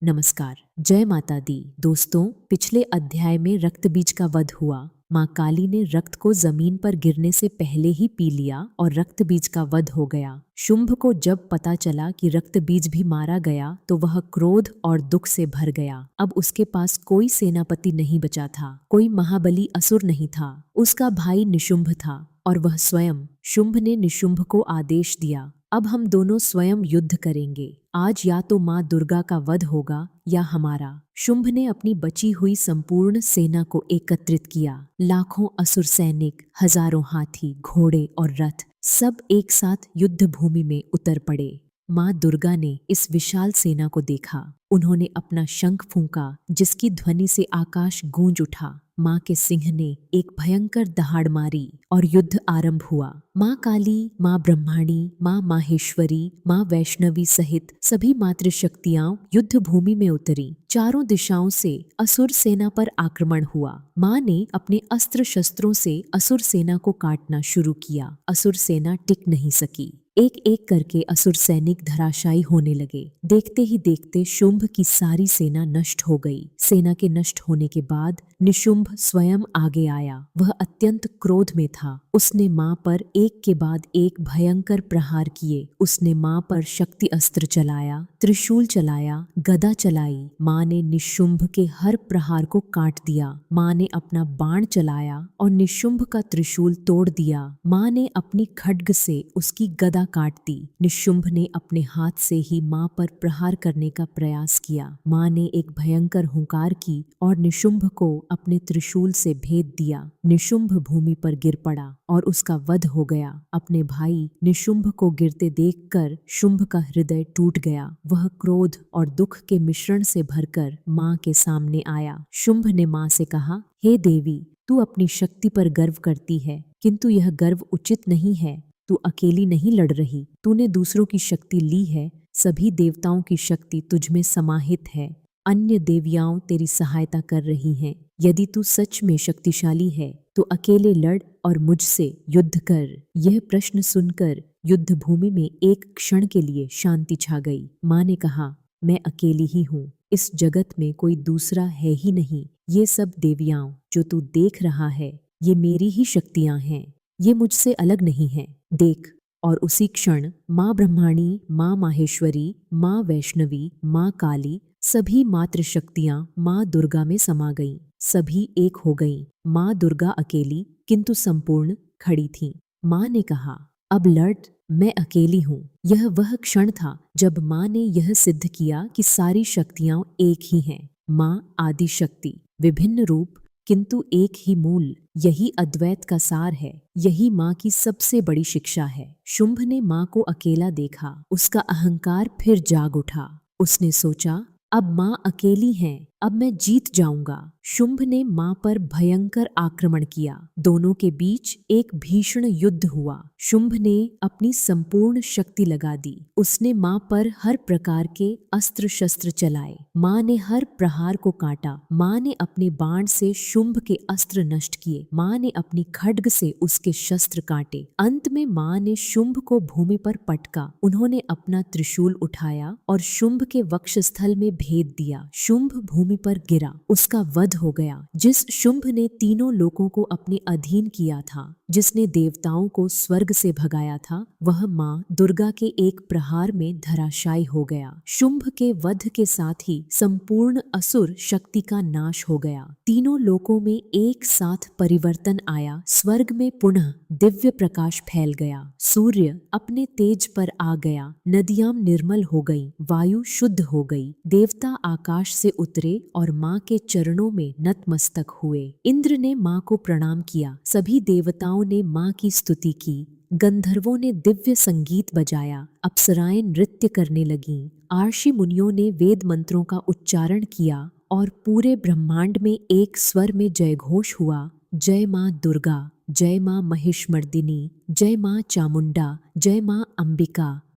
नमस्कार, जय माता दी। दोस्तों, पिछले अध्याय में रक्त बीज का वध हुआ। माँ काली ने रक्त को जमीन पर गिरने से पहले ही पी लिया और रक्त बीज का वध हो गया। शुंभ को जब पता चला कि रक्त बीज भी मारा गया तो वह क्रोध और दुख से भर गया। अब उसके पास कोई सेनापति नहीं बचा था, कोई महाबली असुर नहीं था। उसका भाई निशुंभ था और वह स्वयं। शुंभ ने निशुंभ को आदेश दिया, अब हम दोनों स्वयं युद्ध करेंगे। आज या तो माँ दुर्गा का वध होगा या हमारा। शुंभ ने अपनी बची हुई संपूर्ण सेना को एकत्रित किया। लाखों असुर सैनिक, हजारों हाथी, घोड़े और रथ सब एक साथ युद्ध भूमि में उतर पड़े। माँ दुर्गा ने इस विशाल सेना को देखा। उन्होंने अपना शंख फूंका, जिसकी ध्वनि से आकाश गूंज उठा। माँ के सिंह ने एक भयंकर दहाड़ मारी और युद्ध आरंभ हुआ। माँ काली, माँ ब्रह्माणी, माँ माहेश्वरी, माँ वैष्णवी सहित सभी मातृशक्तियां युद्ध भूमि में उतरी। चारों दिशाओं से असुर सेना पर आक्रमण हुआ। माँ ने अपने अस्त्र शस्त्रों से असुर सेना को काटना शुरू किया। असुर सेना टिक नहीं सकी। एक एक करके असुर सैनिक धराशायी होने लगे। देखते ही देखते शुंभ की सारी सेना नष्ट हो गई। सेना के नष्ट होने के बाद निशुंभ स्वयं आगे आया। वह अत्यंत क्रोध में था। उसने माँ पर एक के बाद एक भयंकर प्रहार किए। उसने माँ पर शक्ति अस्त्र चलाया, त्रिशूल चलाया, गदा चलाई। माँ ने निशुंभ के हर प्रहार को काट दिया। माँ ने अपना बाण चलाया और निशुंभ का त्रिशूल तोड़ दिया। माँ ने अपनी खड्ग से उसकी गदा काट दी। निशुंभ ने अपने हाथ से ही माँ पर प्रहार करने का प्रयास किया। माँ ने एक भयंकर हुंकार की और निशुंभ को अपने त्रिशूल से भेद दिया। निशुंभ भूमि पर गिर पड़ा और उसका वध हो गया। अपने भाई निशुंभ को गिरते देखकर शुंभ का हृदय टूट गया। वह क्रोध और दुख के मिश्रण से भरकर माँ के सामने आया। शुंभ ने माँ से कहा, हे देवी, तू अपनी शक्ति पर गर्व करती है, किंतु यह गर्व उचित नहीं है। तू अकेली नहीं लड़ रही, तूने दूसरों की शक्ति ली है। सभी देवताओं की शक्ति तुझमें समाहित है। अन्य देवियाओं तेरी सहायता कर रही हैं। यदि तू सच में शक्तिशाली है तो अकेले लड़ और मुझसे युद्ध कर। यह प्रश्न सुनकर युद्ध भूमि में एक क्षण के लिए शांति छा गई। माँ ने कहा, मैं अकेली ही हूँ। इस जगत में कोई दूसरा है ही नहीं। ये सब देवियाओं जो तू देख रहा है, ये मेरी ही शक्तियाँ हैं। ये मुझसे अलग नहीं है। देख। और उसी क्षण माँ ब्रह्माणी, माँ माहेश्वरी, माँ वैष्णवी, माँ काली, सभी मातृशक्तियां माँ दुर्गा में समा गईं। सभी एक हो गईं। माँ दुर्गा अकेली किंतु संपूर्ण खड़ी थीं। माँ ने कहा, अब लड़, मैं अकेली हूँ। यह वह क्षण था जब माँ ने यह सिद्ध किया कि सारी शक्तियां एक ही हैं। माँ आदि शक्ति, विभिन्न रूप किंतु एक ही मूल। यही अद्वैत का सार है। यही माँ की सबसे बड़ी शिक्षा है। शुंभ ने माँ को अकेला देखा। उसका अहंकार फिर जाग उठा। उसने सोचा, अब माँ अकेली हैं, अब मैं जीत जाऊंगा। शुंभ ने माँ पर भयंकर आक्रमण किया। दोनों के बीच एक भीषण युद्ध हुआ। शुंभ ने अपनी संपूर्ण शक्ति लगा दी। उसने माँ पर हर प्रकार के अस्त्र शस्त्र चलाए। माँ ने हर प्रहार को काटा। माँ ने अपने बाण से शुंभ के अस्त्र नष्ट किए। माँ ने अपनी खड्ग से उसके शस्त्र काटे। अंत में माँ ने शुंभ को भूमि पर पटका। उन्होंने अपना त्रिशूल उठाया और शुंभ के वक्षस्थल में भेद दिया। शुंभ भूमि पर गिरा। उसका वध हो गया। जिस शुंभ ने तीनों लोकों को अपने अधीन किया था, जिसने देवताओं को स्वर्ग से भगाया था, वह माँ दुर्गा के एक प्रहार में धराशायी हो गया। शुंभ के वध के साथ ही संपूर्ण असुर शक्ति का नाश हो गया। तीनों लोकों में एक साथ परिवर्तन आया। स्वर्ग में पुनः दिव्य प्रकाश फैल गया। सूर्य अपने तेज पर आ गया। नदियां निर्मल हो गईं। वायु शुद्ध हो गई। देवता आकाश से उतरे और माँ के चरणों में नतमस्तक हुए। इंद्र ने माँ को प्रणाम किया। सभी देवताओं ने माँ की स्तुति की। गंधर्वों ने दिव्य संगीत बजाया। अप्सराएं नृत्य करने लगीं। आर्षि मुनियों ने वेद मंत्रों का उच्चारण किया और पूरे ब्रह्मांड में एक स्वर में जयघोष हुआ, जय माँ दुर्गा, जय माँ महिषमर्दिनी, जय माँ चामुंडा, जय माँ अंबिका।